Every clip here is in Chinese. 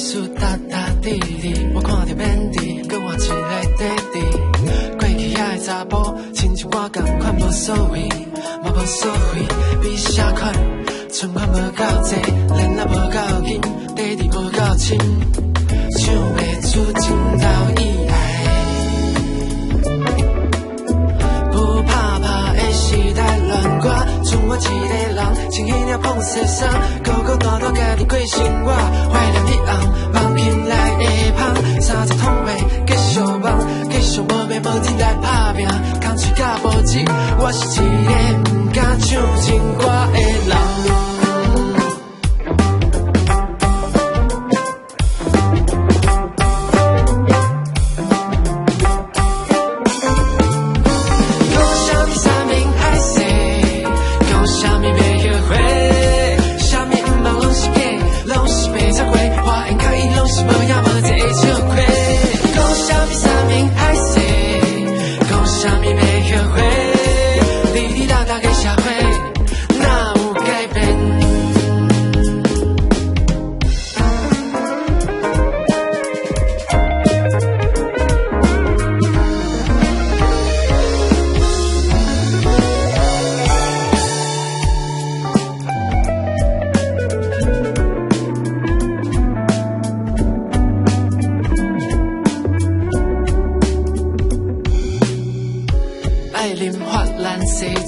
事踏踏地地，我看到面地，搁换一个地地。过去遐个查甫，亲像我同款无所谓，嘛无所谓，比啥款，存款无够济，恋仔无够紧，地地无够深，想袂出情投意爱。不怕怕的时代乱歌，剩我一个人，穿迄领碰色衫，孤孤单单家己过生活，怀念彼红，梦醒来的香，30通话继续梦，继续无眠无止来打拼，空嘴甲无钱，我是一个不敢唱情歌的人。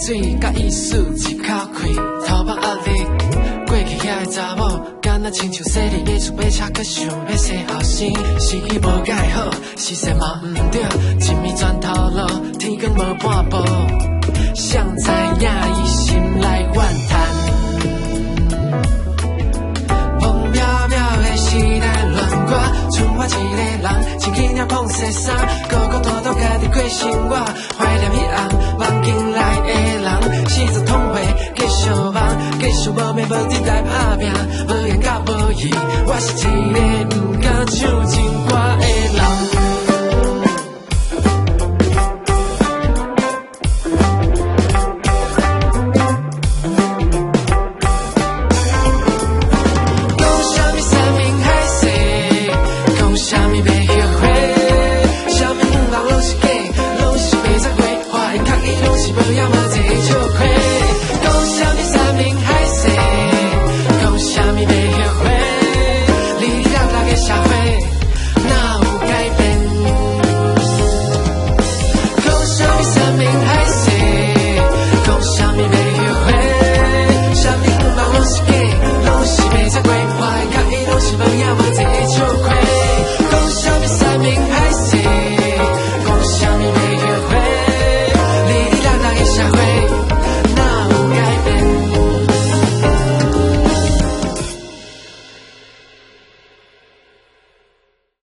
水甲意思一口开，头目压力。过去遐个查某，敢若亲像细里买厝买车，搁想要生后生。时机无介好，时势嘛毋对，一面转头路，天光无半步。谁知影伊心内怨叹，风渺渺的时代乱歌，剩我一个人，穿起领碰色衫，孤孤单单家己过生活，怀念彼红梦境内的人，40通话继续梦，继续无眠无止来打拼，无言甲无义，我是一个不敢唱情歌的人。讲啥物山明海誓，讲啥物要